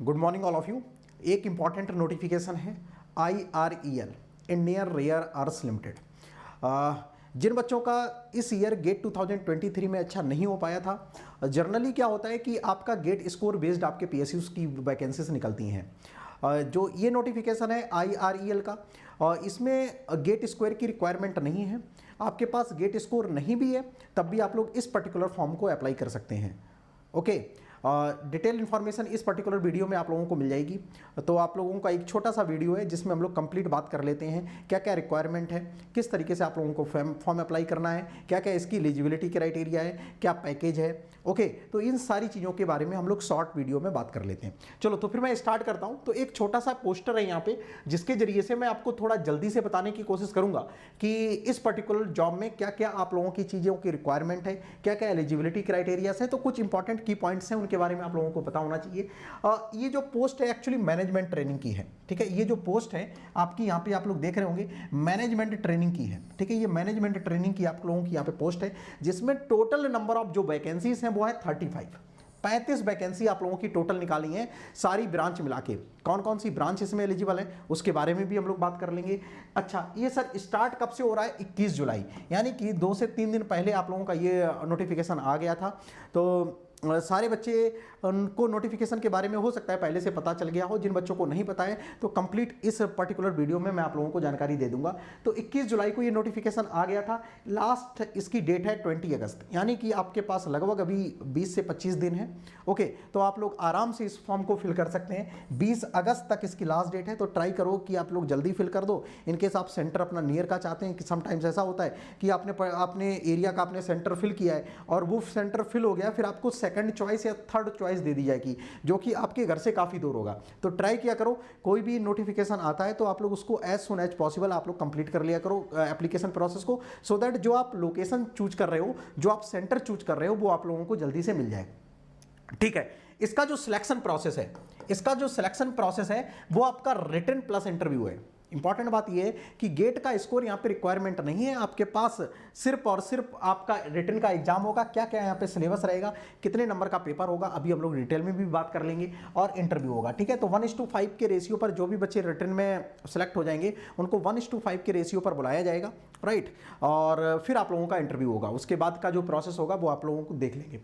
Good morning all of you. एक important notification है IREL, Indian rare earths limited. जिन बच्चों का इस ईयर गेट 2023 में अच्छा नहीं हो पाया था, जनरली क्या होता है कि आपका गेट स्कोर बेस्ड आपके PSUs की वैकेंसीज निकलती हैं। जो ये नोटिफिकेशन है IREL का, इसमें गेट स्कोर की रिक्वायरमेंट नहीं है। आपके पास गेट स्कोर नहीं भी है तब भी आप लोग इस पर्टिकुलर फॉर्म को अप्लाई कर सकते हैं। ओके, डिटेल इन्फॉर्मेशन इस पर्टिकुलर वीडियो में आप लोगों को मिल जाएगी। तो आप लोगों का एक छोटा सा वीडियो है जिसमें हम लोग कंप्लीट बात कर लेते हैं क्या क्या रिक्वायरमेंट है, किस तरीके से आप लोगों को फॉर्म अप्लाई करना है, क्या क्या इसकी एलिजिबिलिटी क्राइटेरिया है, क्या पैकेज है। ओके, तो इन सारी चीज़ों के बारे में हम लोग शॉर्ट वीडियो में बात कर लेते हैं। चलो तो फिर मैं स्टार्ट करता हूँ। तो एक छोटा सा पोस्टर है यहाँ पे जिसके जरिए से मैं आपको थोड़ा जल्दी से बताने की कोशिश करूँगा कि इस पर्टिकुलर जॉब में क्या क्या आप लोगों की चीज़ों की रिक्वायरमेंट है, क्या क्या एलिजिबिलिटी क्राइटेरियाज है। तो कुछ इंपॉर्टेंट की पॉइंट्स हैं उनके बारे में आप लोगों को पता होना चाहिए। ये जो पोस्ट है एक्चुअली मैनेजमेंट ट्रेनिंग की है। ठीक है, ये जो पोस्ट है आपकी यहाँ पे आप लोग देख रहे होंगे मैनेजमेंट ट्रेनिंग की है। ठीक है, ये मैनेजमेंट ट्रेनिंग की आप लोगों की यहाँ पे पोस्ट है जिसमें टोटल नंबर ऑफ जो वैकेंसीज हैं वो है 35 वैकेंसी आप लोगों की टोटल निकाली है, सारी ब्रांच मिला के। कौन कौन सी ब्रांच इसमें एलिजिबल है उसके बारे में भी हम लोग बात कर लेंगे। अच्छा, ये सर स्टार्ट कब से हो रहा है? 21 जुलाई, यानी कि 2 से 3 दिन पहले आप लोगों का ये नोटिफिकेशन आ गया था। तो सारे बच्चे उनको नोटिफिकेशन के बारे में हो सकता है पहले से पता चल गया हो। जिन बच्चों को नहीं पता है तो कंप्लीट इस पर्टिकुलर वीडियो में मैं आप लोगों को जानकारी दे दूंगा। तो 21 जुलाई को ये नोटिफिकेशन आ गया था। लास्ट इसकी डेट है 20 अगस्त, यानी कि आपके पास लगभग अभी 20 से 25 दिन है। ओके, तो आप लोग आराम से इस फॉर्म को फिल कर सकते हैं। 20 अगस्त तक इसकी लास्ट डेट है। तो ट्राई करो कि आप लोग जल्दी फिल कर दो। इनकेस आप सेंटर अपना नियर का चाहते हैं कि समटाइम्स ऐसा होता है कि आपने एरिया का आपने सेंटर फिल किया है और वो सेंटर फिल हो गया, फिर आपको सेकंड चॉइस या थर्ड चॉइस दे दी जाएगी जो कि आपके घर से काफ़ी दूर होगा। तो ट्राई किया करो, कोई भी नोटिफिकेशन आता है तो आप लोग उसको एज सुन एज पॉसिबल आप लोग कंप्लीट कर लिया करो एप्लीकेशन प्रोसेस को, सो दैट जो आप लोकेशन चूज कर रहे हो, जो आप सेंटर चूज कर रहे हो, वो आप लोगों को जल्दी से मिल जाए। ठीक है, इसका जो सिलेक्शन प्रोसेस है वो आपका रिटन प्लस इंटरव्यू है। इंपॉर्टेंट बात यह है कि गेट का स्कोर यहाँ पे रिक्वायरमेंट नहीं है, आपके पास सिर्फ और सिर्फ आपका रिटन का एग्जाम होगा। क्या क्या यहाँ पे सिलेबस रहेगा, कितने नंबर का पेपर होगा, अभी हम लोग डिटेल में भी बात कर लेंगे, और इंटरव्यू होगा। ठीक है, तो 1:5 के रेशियो पर जो भी बच्चे रिटन में सेलेक्ट हो जाएंगे उनको 1:5 के रेशियो पर बुलाया जाएगा, राइट। और फिर आप लोगों का इंटरव्यू होगा। उसके बाद का जो प्रोसेस होगा वो आप लोगों को देख लेंगे।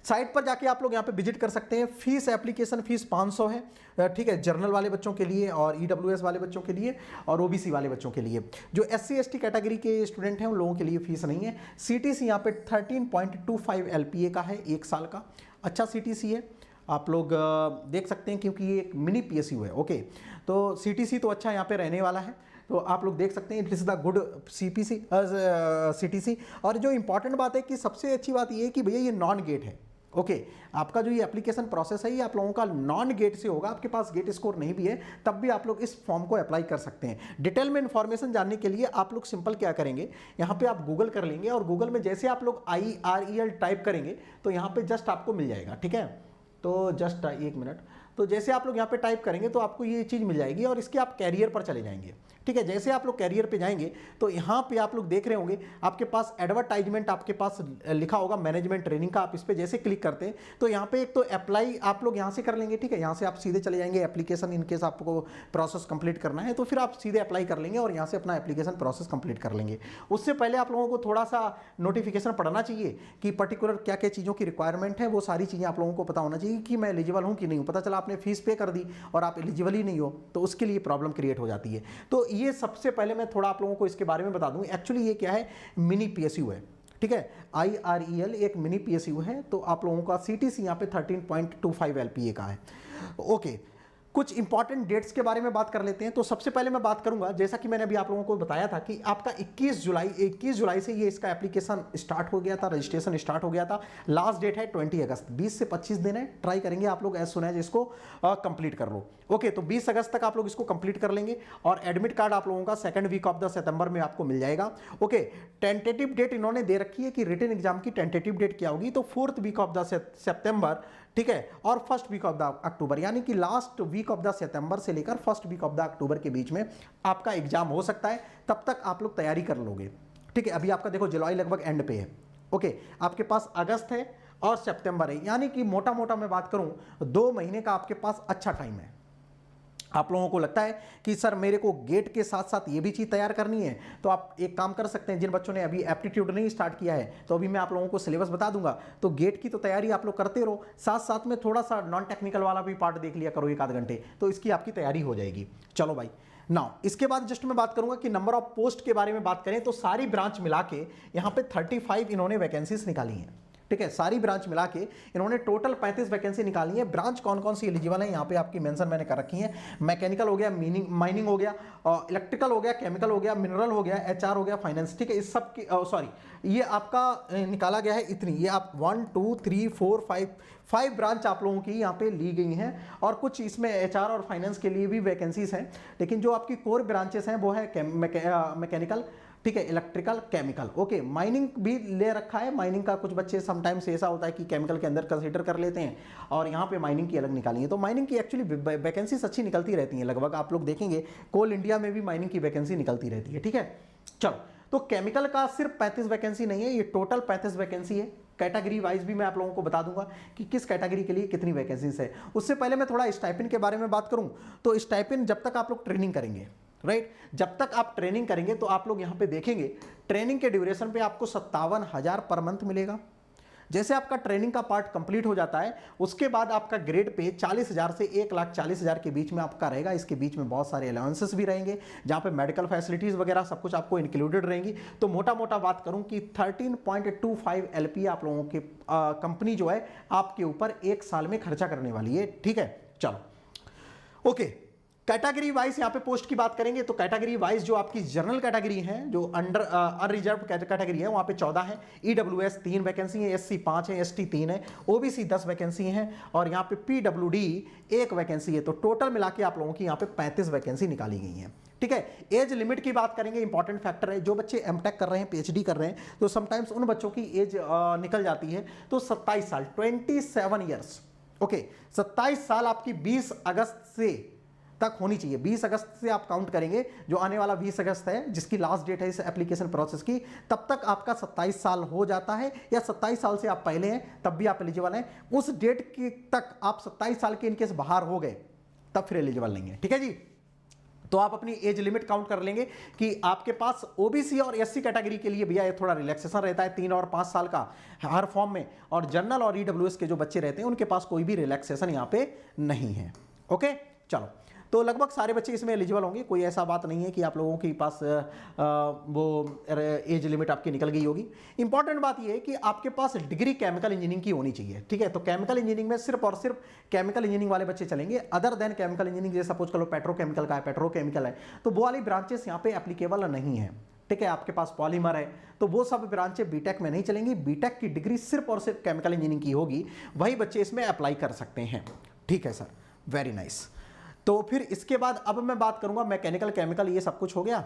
साइट पर जाके आप लोग यहाँ पे विजिट कर सकते हैं। फीस, एप्लीकेशन फीस 500 है। ठीक है, जर्नल वाले बच्चों के लिए और EWS वाले बच्चों के लिए और OBC वाले बच्चों के लिए। जो SC ST कैटेगरी के स्टूडेंट हैं उन लोगों के लिए फीस नहीं है। CTC यहाँ पे 13.25 LPA का है, 1 साल का। अच्छा CTC है, आप लोग देख सकते हैं क्योंकि ये एक मिनी PSU है। ओके, तो CTC तो अच्छा यहाँ पे रहने वाला है, तो आप लोग देख सकते हैं it is the good CTC। और जो इंपॉर्टेंट बात है कि सबसे अच्छी बात ये है कि भैया ये नॉन गेट है। ओके, आपका जो ये एप्लीकेशन प्रोसेस है ये आप लोगों का नॉन गेट से होगा। आपके पास गेट स्कोर नहीं भी है तब भी आप लोग इस फॉर्म को अप्लाई कर सकते हैं। डिटेल में इंफॉर्मेशन जानने के लिए आप लोग सिंपल क्या करेंगे, यहाँ पे आप गूगल कर लेंगे और गूगल में जैसे आप लोग IREL टाइप करेंगे तो यहाँ पे जस्ट आपको मिल जाएगा। ठीक है, तो जस्ट 1 मिनट। तो जैसे आप लोग यहाँ पे टाइप करेंगे तो आपको ये चीज़ मिल जाएगी और इसके आप कैरियर पर चले जाएंगे। ठीक है, जैसे आप लोग कैरियर पे जाएंगे तो यहाँ पे आप लोग देख रहे होंगे आपके पास एडवर्टाइजमेंट आपके पास लिखा होगा मैनेजमेंट ट्रेनिंग का। आप इस पर जैसे क्लिक करते हैं तो यहाँ पे एक तो अप्लाई आप लोग यहाँ से कर लेंगे। ठीक है, यहाँ से आप सीधे चले जाएंगे एप्लीकेशन, इनकेस आपको प्रोसेस कंप्लीट करना है तो फिर आप सीधे अप्लाई कर लेंगे और यहाँ से अपना एप्लीकेशन प्रोसेस कंप्लीट कर लेंगे। उससे पहले आप लोगों को थोड़ा सा नोटिफिकेशन पढ़ना चाहिए कि पर्टिकुलर क्या क्या चीज़ों की रिक्वायरमेंट है, वो सारी चीज़ें आप लोगों को पता होना चाहिए कि मैं एलिजिबल हूँ कि नहीं हूँ। पता चला आपने फीस पे कर दी और आप एलिजिबल ही नहीं हो तो उसके लिए प्रॉब्लम क्रिएट हो जाती है। तो ये सबसे पहले मैं थोड़ा आप लोगों को इसके बारे में बता दूं। एक्चुअली ये क्या है, मिनी PSU है। ठीक है, IREL एक मिनी PSU है। तो आप लोगों का CTC यहाँ पे 13.25 LPA का है। ओके, कुछ इंपॉर्टेंट डेट्स के बारे में बात कर लेते हैं। तो सबसे पहले मैं बात करूंगा, जैसा कि मैंने अभी आप लोगों को बताया था कि आपका 21 जुलाई से ये इसका एप्लीकेशन स्टार्ट हो गया था, रजिस्ट्रेशन स्टार्ट हो गया था। लास्ट डेट है 20 अगस्त, 20 से 25 दिन है। ट्राई करेंगे आप लोग एज सुन एज इसको कंप्लीट कर लो। ओके, तो 20 अगस्त तक आप लोग इसको कंप्लीट कर लेंगे और एडमिट कार्ड आप लोगों का 2nd week of the September में आपको मिल जाएगा। ओके, टेंटेटिव डेट इन्होंने दे रखी है कि रिटन एग्जाम की टेंटेटिव डेट क्या होगी, तो 4th week of the September. ठीक है, और 1st week of the October, यानी कि last week of the September से लेकर 1st week of the October के बीच में आपका एग्जाम हो सकता है। तब तक आप लोग तैयारी कर लोगे। ठीक है, अभी आपका देखो जुलाई लगभग एंड पे है। ओके, आपके पास अगस्त है और सितंबर है, यानी कि मोटा मोटा मैं बात करूं 2 महीने का आपके पास अच्छा टाइम है। आप लोगों को लगता है कि सर मेरे को गेट के साथ साथ ये भी चीज़ तैयार करनी है, तो आप एक काम कर सकते हैं, जिन बच्चों ने अभी एप्टीट्यूड नहीं स्टार्ट किया है तो अभी मैं आप लोगों को सिलेबस बता दूंगा, तो गेट की तो तैयारी आप लोग करते रहो, साथ साथ में थोड़ा सा नॉन टेक्निकल वाला भी पार्ट देख लिया करो 1 आध घंटे, तो इसकी आपकी तैयारी हो जाएगी। चलो भाई नाउ इसके बाद जस्ट मैं बात करूंगा कि नंबर ऑफ पोस्ट के बारे में बात करें तो सारी ब्रांच मिला के यहाँ पे 35 इन्होंने वैकेंसीज निकाली हैं। ठीक है, सारी ब्रांच मिला के इन्होंने टोटल 35 वैकेंसी निकाली है। ब्रांच कौन कौन सी एलिजिबल है यहाँ पे आपकी मेंशन मैंने कर रखी है। मैकेनिकल हो गया, माइनिंग हो गया, इलेक्ट्रिकल हो गया, केमिकल हो गया, मिनरल हो गया, एचआर हो गया, फाइनेंस। ठीक है, इस सब की सॉरी ये आपका निकाला गया है इतनी, ये आप 1 2 3 4 5 ब्रांच आप लोगों की यहाँ पे ली गई हैं, और कुछ इसमें एचआर और फाइनेंस के लिए भी वैकेंसीज हैं, लेकिन जो आपकी कोर ब्रांचेस हैं वो है मैकेनिकल, ठीक है, इलेक्ट्रिकल, केमिकल। ओके, माइनिंग भी ले रखा है। माइनिंग का कुछ बच्चे समटाइम्स ऐसा होता है कि केमिकल के अंदर कंसीडर कर लेते हैं, और यहाँ पे माइनिंग की अलग निकाली है। तो माइनिंग की एक्चुअली वैकेंसीज अच्छी निकलती रहती हैं, लगभग आप लोग देखेंगे कोल इंडिया में भी माइनिंग की वैकेंसी निकलती रहती है। ठीक है, चलो, तो केमिकल का सिर्फ 35 वैकेंसी नहीं है, ये टोटल 35 वैकेंसी है। कैटेगरी वाइज भी मैं आप लोगों को बता दूंगा कि किस कैटेगरी के लिए कितनी वैकेंसीज है। उससे पहले मैं थोड़ा स्टाइपेंड के बारे में बात करूं, तो स्टाइपेंड जब तक आप लोग ट्रेनिंग करेंगे, राइट, जब तक आप ट्रेनिंग करेंगे तो आप लोग यहां पे देखेंगे ट्रेनिंग के ड्यूरेशन पे आपको 57,000 पर मंथ मिलेगा। जैसे आपका ट्रेनिंग का पार्ट कंप्लीट हो जाता है उसके बाद आपका ग्रेड पे 40,000 से 1,40,000 के बीच में आपका रहेगा। इसके बीच में बहुत सारे अलाउंसेस भी रहेंगे, जहां पे मेडिकल फैसिलिटीज वगैरह सब कुछ आपको इंक्लूडेड रहेंगी। तो मोटा मोटा बात करूं कि 13.25 LP आप लोगों के कंपनी जो है आपके ऊपर 1 साल में खर्चा करने वाली है। ठीक है, चलो ओके, कैटेगरी वाइज यहां पे पोस्ट की बात करेंगे तो कैटेगरी वाइज जो आपकी जनरल कैटेगरी है, जो अंडर अनरिजर्व कैटेगरी है, वहां पे 14 है, ईडब्ल्यूएस 3 वैकेंसी है, एससी 5 है, एसटी 3 है, ओबीसी 10 वैकेंसी है, और यहां पे पीडब्ल्यूडी 1 वैकेंसी है। तो टोटल मिला के आप लोगों की यहां पे 35 वैकेंसी निकाली गई है। ठीक है, एज लिमिट की बात करेंगे, इंपॉर्टेंट फैक्टर है, जो बच्चे एमटेक कर रहे हैं, पीएचडी कर रहे हैं, तो समटाइम्स उन बच्चों की एज निकल जाती है, तो 27 साल 27 ईयर्स। ओके, 27 साल आपकी 20 अगस्त से तक होनी चाहिए। 20 अगस्त से आप काउंट करेंगे, जो आने वाला 20 अगस्त है जिसकी लास्ट डेट है इस एप्लीकेशन प्रोसेस की, तब तक आपका 27 साल हो जाता है, या 27 साल से आप पहले हैं तब भी आप एलिजिबल हैं। उस डेट की तक आप 27 साल के इनकेस बाहर हो गए तब फिर एलिजिबल नहीं है। ठीक है जी, तो आप अपनी एज लिमिट काउंट कर लेंगे कि आपके पास ओबीसी और एससी कैटेगरी के लिए भैया ये थोड़ा रिलैक्सेशन रहता है 3 और 5 साल का हर फॉर्म में, और जनरल और ईडब्ल्यूएस के जो बच्चे रहते हैं उनके पास कोई भी रिलैक्सेशन यहाँ पे नहीं है। ओके, चलो, तो लगभग सारे बच्चे इसमें एलिजिबल होंगे, कोई ऐसा बात नहीं है कि आप लोगों के पास वो एज लिमिट आपकी निकल गई होगी। इंपॉर्टेंट बात यह है कि आपके पास डिग्री केमिकल इंजीनियरिंग की होनी चाहिए। ठीक है, तो केमिकल इंजीनियरिंग में सिर्फ और सिर्फ केमिकल इंजीनियरिंग वाले बच्चे चलेंगे, अदर देन केमिकल इंजीनियरिंग, जैसे सपोज करो पेट्रोकेमिकल का है, पेट्रोकेमिकल है, तो वो वाली ब्रांचेस यहाँ पे एप्लीकेबल नहीं है। ठीक है, आपके पास पॉलीमर है, तो वो सब ब्रांचें बीटेक में नहीं चलेंगी। बीटेक की डिग्री सिर्फ और सिर्फ केमिकल इंजीनियरिंग की होगी, वही बच्चे इसमें अप्लाई कर सकते हैं। ठीक है सर, वेरी नाइस। तो फिर इसके बाद अब मैं बात करूंगा मैकेनिकल, केमिकल, ये सब कुछ हो गया,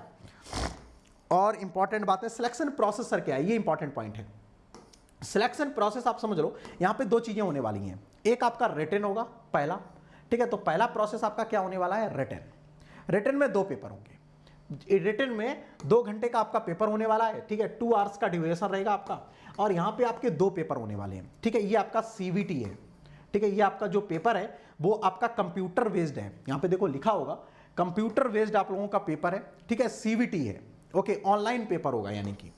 और इंपॉर्टेंट बात है सिलेक्शन प्रोसेस सर क्या है, ये इंपॉर्टेंट पॉइंट है। सिलेक्शन प्रोसेस आप समझ लो, यहां पे 2 चीजें होने वाली हैं। एक आपका रिटन होगा पहला, ठीक है, तो पहला प्रोसेस आपका क्या होने वाला है, रिटन। रिटन में 2 पेपर होंगे। रिटन में 2 घंटे का आपका पेपर होने वाला है। ठीक है, 2 आवर्स का ड्यूरेशन रहेगा आपका, और यहां पे आपके 2 पेपर होने वाले हैं। ठीक है, ये आपका सीवीटी है। ठीक है, ये आपका जो पेपर है वो आपका कंप्यूटर बेस्ड है, यहां पे देखो लिखा होगा कंप्यूटर बेस्ड आप लोगों का पेपर है। ठीक है, सीवीटी है। ओके, ऑनलाइन पेपर होगा, यानी कि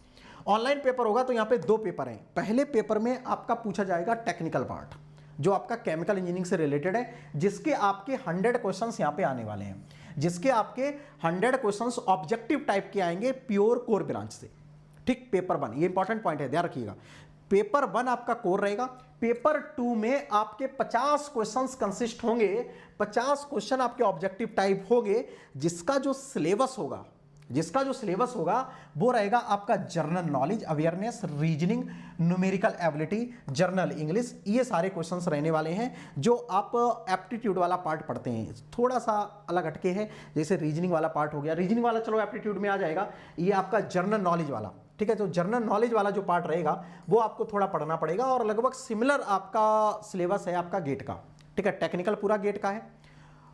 ऑनलाइन पेपर होगा। तो यहां पे 2 पेपर हैं। पहले पेपर में आपका पूछा जाएगा टेक्निकल पार्ट, जो आपका केमिकल इंजीनियरिंग से रिलेटेड है, जिसके आपके 100 क्वेश्चंस यहां पे आने वाले हैं, जिसके आपके 100 क्वेश्चंस ऑब्जेक्टिव टाइप के आएंगे प्योर कोर ब्रांच से। ठीक, पेपर 1, ये इंपॉर्टेंट पॉइंट है, ध्यान रखिएगा। पेपर 1 आपका कोर रहेगा। पेपर 2 में आपके 50 क्वेश्चंस कंसिस्ट होंगे, 50 क्वेश्चन आपके ऑब्जेक्टिव टाइप होंगे, जिसका जो सिलेबस होगा वो रहेगा आपका general knowledge, awareness, reasoning, numerical ability, general English. ये सारे क्वेश्चंस रहने वाले हैं जो आप एप्टीट्यूड वाला पार्ट पढ़ते हैं। थोड़ा सा अलग हटके है, जैसे रीजनिंग वाला पार्ट हो गया, रीजनिंग वाला चलो एप्टीट्यूड में आ जाएगा, ये आपका जनरल नॉलेज वाला। ठीक है, तो जनरल नॉलेज वाला जो पार्ट रहेगा वो आपको थोड़ा पढ़ना पड़ेगा, और लगभग सिमिलर आपका सिलेबस है आपका गेट का। ठीक है, टेक्निकल पूरा गेट का है,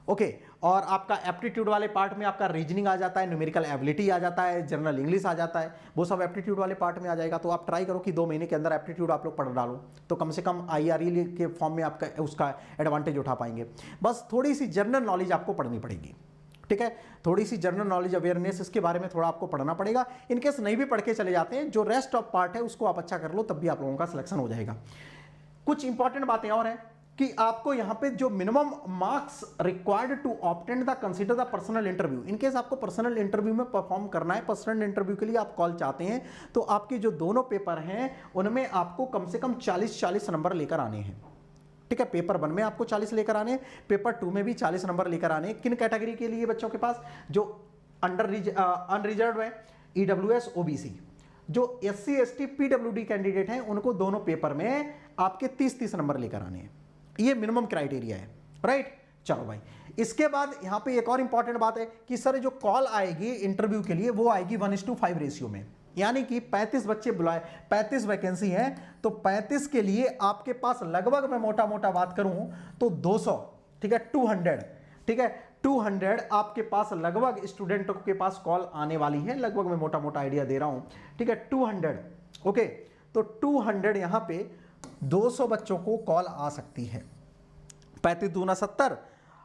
ओके और आपका एप्टीट्यूड वाले पार्ट में आपका रीजनिंग आ जाता है, न्यूमेरिकल एबिलिटी आ जाता है, जनरल इंग्लिश आ जाता है, वो सब एप्टीट्यूड वाले पार्ट में आ जाएगा। तो आप ट्राई करो कि 2 महीने के अंदर एप्टीट्यूड आप लोग पढ़ डालो, तो कम से कम IRE के फॉर्म में आपका उसका एडवांटेज उठा पाएंगे। बस थोड़ी सी जनरल नॉलेज आपको पढ़नी पड़ेगी, ठीक है, थोड़ी सी जनरल नॉलेज अवेयरनेस इसके बारे में थोड़ा आपको पढ़ना पड़ेगा। इनकेस नहीं भी पढ़ के चले जाते हैं, जो रेस्ट ऑफ पार्ट है उसको आप अच्छा कर लो, तब भी आप लोगों का सिलेक्शन हो जाएगा। कुछ इंपॉर्टेंट बातें और हैं कि आपको यहां पे जो minimum marks required to obtain the consider the personal interview, in case आपको पर्सनल इंटरव्यू में परफॉर्म करना है, पर्सनल इंटरव्यू के लिए आप कॉल चाहते हैं, तो आपके जो दोनों पेपर हैं उनमें आपको कम से कम 40 नंबर लेकर आने हैं, ठीक है। पेपर 1 में आपको 40 लेकर आने, पेपर 2 में भी 40 नंबर लेकर आने। किन कैटेगरी के लिए बच्चों के पास? जो अनरिजर्व है, EWS OBC, जो SC ST PWD कैंडिडेट हैं, उनको दोनों पेपर में आपके 30 नंबर लेकर आने हैं। ये मिनिमम क्राइटेरिया है, राइट। चलो भाई, इसके बाद यहां पे एक और इंपॉर्टेंट बात है कि सर जो कॉल आएगी इंटरव्यू के लिए वो आएगी 1:5 रेशियो में, यानी कि 35 बच्चे बुलाए, 35 वैकेंसी हैं, तो 35 के लिए आपके पास लगभग, मैं मोटा मोटा बात करूं तो 200, ठीक है, 200, ठीक है, 200 आपके पास लगभग स्टूडेंटों के पास कॉल आने वाली है। लगभग मैं मोटा मोटा आइडिया दे रहा हूं, ठीक है, 200, ओके। तो 200 यहां पे 200 बच्चों को कॉल आ सकती है। 35 दूना 70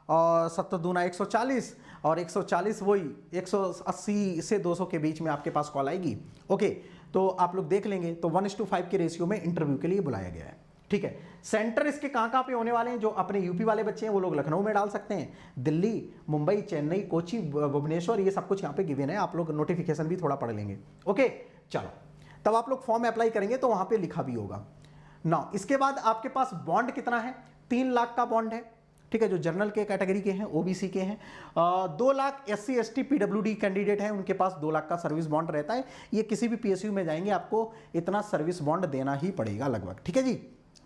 और 70 दूना 140 और 140 वही 180 से 200 के बीच में आपके पास कॉल आएगी, ओके। तो आप लोग देख लेंगे, तो 1:5 के रेशियो में इंटरव्यू के लिए बुलाया गया है, ठीक है। सेंटर इसके कहाँ पे होने वाले हैं? जो अपने यूपी वाले बच्चे हैं वो लोग लखनऊ में डाल सकते हैं, दिल्ली, मुंबई, चेन्नई, कोची, भुवनेश्वर, ये सब कुछ यहाँ पे गिवन है। आप लोग नोटिफिकेशन भी थोड़ा पढ़ लेंगे, ओके। चलो, तब आप लोग फॉर्म अप्लाई करेंगे तो वहाँ पे लिखा भी होगा ना। इसके बाद आपके पास बॉन्ड कितना है? 3 लाख का बॉन्ड है, ठीक है, जो जनरल के कैटेगरी के हैं, OBC के हैं। 2 lakh SC ST PWD candidate हैं, उनके पास 2 लाख का सर्विस बॉन्ड रहता है। ये किसी भी PSU में जाएंगे आपको इतना सर्विस बॉन्ड देना ही पड़ेगा लगभग, ठीक है जी।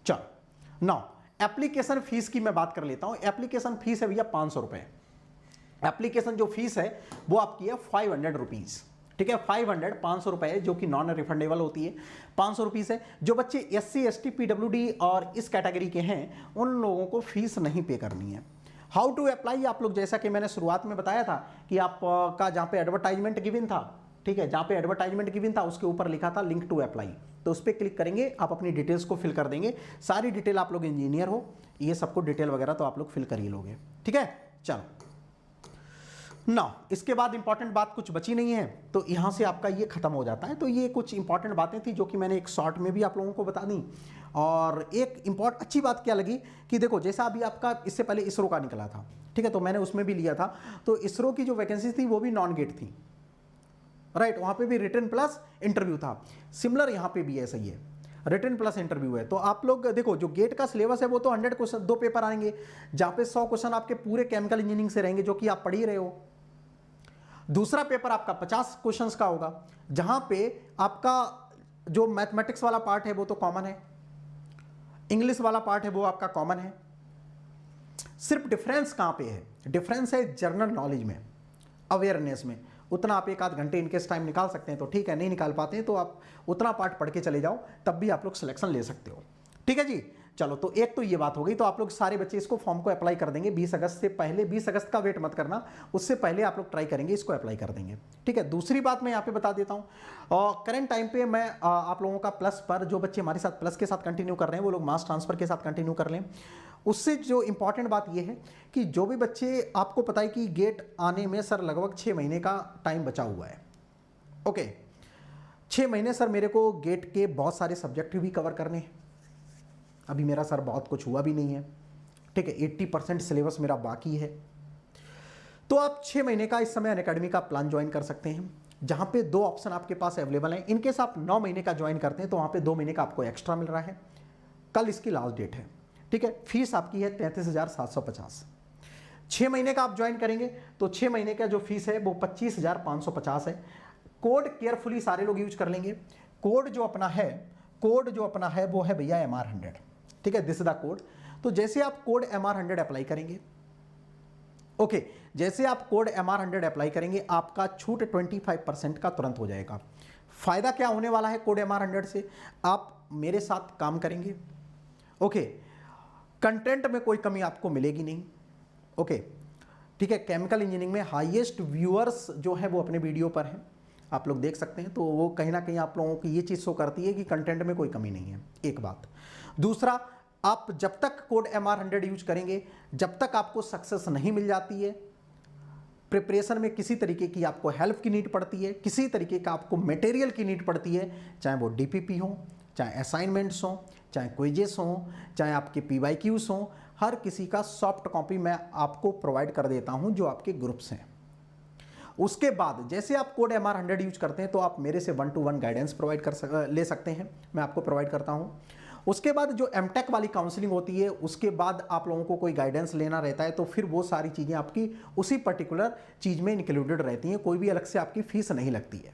चलो, नाउ एप्लीकेशन फीस की मैं बात कर लेता हूं। एप्लीकेशन फीस है भैया 500 रुपए। एप्लीकेशन जो फीस है वो आपकी है 500 रुपीज, ठीक है, 500 रुपए, जो कि नॉन रिफंडेबल होती है, 500 रुपीज है। जो बच्चे SC ST PWD और इस कैटेगरी के हैं उन लोगों को फीस नहीं पे करनी है। हाउ टू अप्लाई, आप लोग जैसा कि मैंने शुरुआत में बताया था कि आपका जहाँ पे एडवर्टाइजमेंट गिवन था, ठीक है, जहाँ पे एडवर्टाइजमेंट गिवन था उसके ऊपर लिखा था लिंक टू अप्लाई, तो उस पर क्लिक करेंगे, आप अपनी डिटेल्स को फिल कर देंगे। सारी डिटेल, आप लोग इंजीनियर हो, ये सबको डिटेल वगैरह तो आप लोग फिल कर ही लोगे, ठीक है। चलो ना, इसके बाद इंपॉर्टेंट बात कुछ बची नहीं है, तो यहां से आपका ये खत्म हो जाता है। तो ये कुछ इंपॉर्टेंट बातें थी जो कि मैंने एक शॉर्ट में भी आप लोगों को बता दी। और एक अच्छी बात क्या लगी कि देखो, जैसा अभी आपका इससे पहले इसरो का निकला था, ठीक है, तो मैंने उसमें भी लिया था, तो इसरो की जो वैकेंसी थी वो भी नॉन गेट थी, राइट, वहां पे भी रिटन प्लस इंटरव्यू था। सिमिलर यहां पे भी ऐसा ही है, रिटन प्लस इंटरव्यू है। तो आप लोग देखो, जो गेट का सिलेबस है वो तो 100 क्वेश्चन, 2 पेपर आएंगे, जहां पे 100 क्वेश्चन आपके पूरे केमिकल इंजीनियरिंग से रहेंगे, जो कि आप पढ़ ही रहे हो। दूसरा पेपर आपका 50 क्वेश्चंस का होगा, जहां पे आपका जो मैथमेटिक्स वाला पार्ट है वो तो कॉमन है, इंग्लिश वाला पार्ट है वो आपका कॉमन है। सिर्फ डिफरेंस कहां पे है? डिफरेंस है जनरल नॉलेज में, अवेयरनेस में। उतना आप 1 आध घंटे इनकेस टाइम निकाल सकते हैं तो ठीक है, नहीं निकाल पाते हैं तो आप उतना पार्ट पढ़ के चले जाओ, तब भी आप लोग सिलेक्शन ले सकते हो, ठीक है जी। चलो, तो एक तो ये बात हो गई। तो आप लोग सारे बच्चे इसको फॉर्म को अप्लाई कर देंगे 20 अगस्त से पहले। 20 अगस्त का वेट मत करना, उससे पहले आप लोग ट्राई करेंगे, इसको अप्लाई कर देंगे, ठीक है। दूसरी बात मैं यहाँ पे बता देता हूँ, और करंट टाइम पे मैं आप लोगों का प्लस पर, जो बच्चे हमारे साथ प्लस के साथ कंटिन्यू कर रहे हैं वो लोग मास ट्रांसफर के साथ कंटिन्यू कर लें। उससे जो इंपॉर्टेंट बात ये है कि जो भी बच्चे, आपको पता है कि गेट आने में सर लगभग 6 महीने का टाइम बचा हुआ है, ओके। 6 महीने सर मेरे को गेट के बहुत सारे सब्जेक्ट भी कवर करने हैं, अभी मेरा सर बहुत कुछ हुआ भी नहीं है, ठीक है, 80% सिलेबस मेरा बाकी है। तो आप 6 महीने का इस समय अनअकैडमी का प्लान ज्वाइन कर सकते हैं, जहां पे 2 ऑप्शन आपके पास अवेलेबल हैं। इनकेस आप 9 महीने का ज्वाइन करते हैं तो वहां पे 2 महीने का आपको एक्स्ट्रा मिल रहा है। कल इसकी लास्ट डेट है, ठीक है। फीस आपकी है 33,750। 6 महीने का आप ज्वाइन करेंगे तो 6 महीने का जो फीस है वो 25,550 है। कोड केयरफुली सारे लोग यूज कर लेंगे। कोड जो अपना है वो है भैया MR100, ठीक है, दिस इज द कोड। तो जैसे आप कोड MR100 अप्लाई करेंगे, ओके, जैसे आप कोड MR100 अप्लाई करेंगे, आपका छूट 25% का तुरंत हो जाएगा। फायदा क्या होने वाला है कोड MR100 से? आप मेरे साथ काम करेंगे, ओके, कंटेंट में कोई कमी आपको मिलेगी नहीं, ओके। ठीक है, केमिकल इंजीनियरिंग में हाईएस्ट व्यूअर्स जो है वो अपने वीडियो पर हैं, आप लोग देख सकते हैं। तो वो कहीं ना कहीं आप लोगों की ये चीज़ शो करती है कि कंटेंट में कोई कमी नहीं है, एक बात। दूसरा, आप जब तक कोड MR100 यूज करेंगे, जब तक आपको सक्सेस नहीं मिल जाती है, प्रिपरेशन में किसी तरीके की आपको हेल्प की नीड पड़ती है, किसी तरीके का आपको मटेरियल की नीड पड़ती है, चाहे वो DPP हो, चाहे असाइनमेंट्स हो, चाहे क्विजेस हो, चाहे आपके PYQs हो, हर किसी का सॉफ्ट कॉपी मैं आपको प्रोवाइड कर देता हूं जो आपके ग्रुप्स हैं। उसके बाद जैसे आप कोड MR100 यूज करते हैं तो आप मेरे से 1-to-1 गाइडेंस प्रोवाइड ले सकते हैं, मैं आपको प्रोवाइड करता हूं। उसके बाद जो MTech वाली काउंसलिंग होती है, उसके बाद आप लोगों को कोई गाइडेंस लेना रहता है, तो फिर वो सारी चीज़ें आपकी उसी पर्टिकुलर चीज़ में इंक्लूडेड रहती हैं, कोई भी अलग से आपकी फीस नहीं लगती है।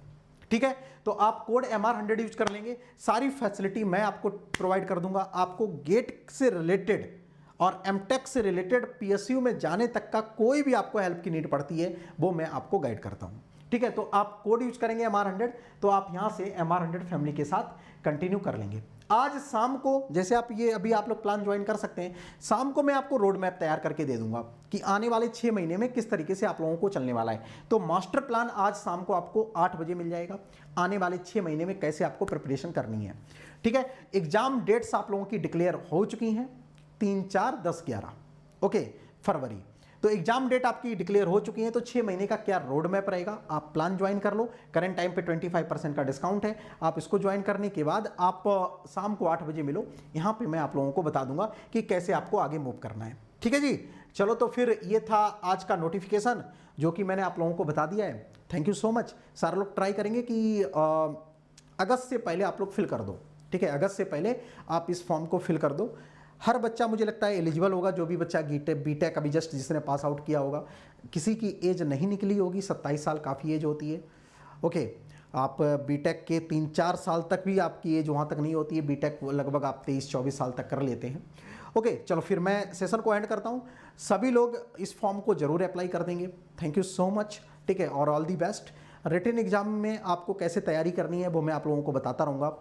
ठीक है, तो आप कोड MR100 यूज कर लेंगे, सारी फैसिलिटी मैं आपको प्रोवाइड कर दूंगा। आपको गेट से रिलेटेड और MTech से रिलेटेड PSU में जाने तक का कोई भी आपको हेल्प की नीड पड़ती है, वो मैं आपको गाइड करता हूं। ठीक है, तो आप कोड यूज करेंगे MR100, तो आप यहां से MR100 फैमिली के साथ कंटिन्यू कर लेंगे। आज शाम को, जैसे आप ये अभी आप लोग प्लान ज्वाइन कर सकते हैं, शाम को मैं आपको रोड मैप तैयार करके दे दूंगा कि आने वाले 6 महीने में किस तरीके से आप लोगों को चलने वाला है। तो मास्टर प्लान आज शाम को आपको 8 बजे मिल जाएगा, आने वाले 6 महीने में कैसे आपको प्रिपरेशन करनी है। ठीक है, एग्जाम डेट्स आप लोगों की डिक्लेयर हो चुकी हैं, 3, 4, 10, 11 ओके फरवरी। तो एग्जाम डेट आपकी डिक्लेयर हो चुकी है, तो 6 महीने का क्या रोड मैप रहेगा, आप प्लान ज्वाइन कर लो। करंट टाइम पे 25% का डिस्काउंट है, आप इसको ज्वाइन करने के बाद आप शाम को 8 बजे मिलो, यहाँ पे मैं आप लोगों को बता दूंगा कि कैसे आपको आगे मूव करना है। ठीक है जी, चलो तो फिर ये था आज का नोटिफिकेशन जो कि मैंने आप लोगों को बता दिया है। Thank you so much. सारे लोग ट्राई करेंगे कि अगस्त से पहले आप लोग फिल कर दो। ठीक है, अगस्त से पहले आप इस फॉर्म को फिल कर दो। हर बच्चा मुझे लगता है एलिजिबल होगा, जो भी बच्चा बीटेक अभी जस्ट जिसने पास आउट किया होगा। किसी की एज नहीं निकली होगी, 27 साल काफ़ी एज होती है। ओके, आप बीटेक के 3-4 साल तक भी आपकी एज वहाँ तक नहीं होती है, बीटेक लगभग आप 23-24 साल तक कर लेते हैं। ओके, चलो फिर मैं सेशन को एंड करता हूँ। सभी लोग इस फॉर्म को जरूर अप्लाई कर देंगे। Thank you so much. ठीक है, और all the best. Written exam में आपको कैसे तैयारी करनी है वो मैं आप लोगों को बताता रहूँगा।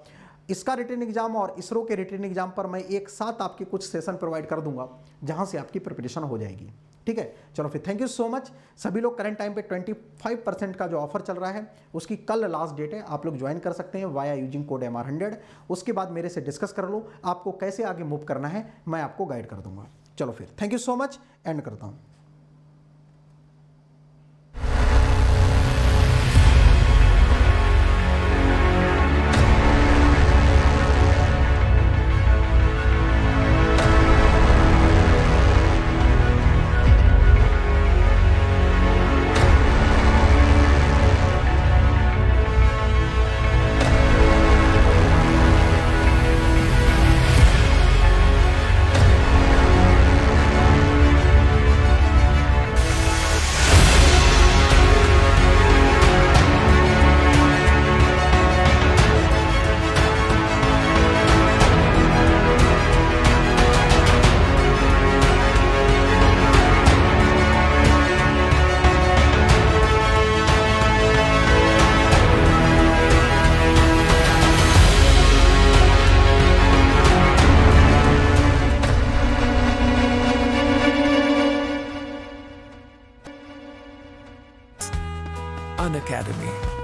इसका रिटन एग्जाम और इसरो के रिटन एग्जाम पर मैं एक साथ आपके कुछ सेशन प्रोवाइड कर दूंगा, जहां से आपकी प्रिपरेशन हो जाएगी। ठीक है, चलो फिर थैंक यू सो मच। सभी लोग करंट टाइम पे 25% का जो ऑफर चल रहा है उसकी कल लास्ट डेट है, आप लोग ज्वाइन कर सकते हैं वाया यूजिंग कोड MR100। उसके बाद मेरे से डिस्कस कर लो, आपको कैसे आगे मूव करना है मैं आपको गाइड कर दूंगा। चलो फिर thank you so much, and करता हूँ। Unacademy.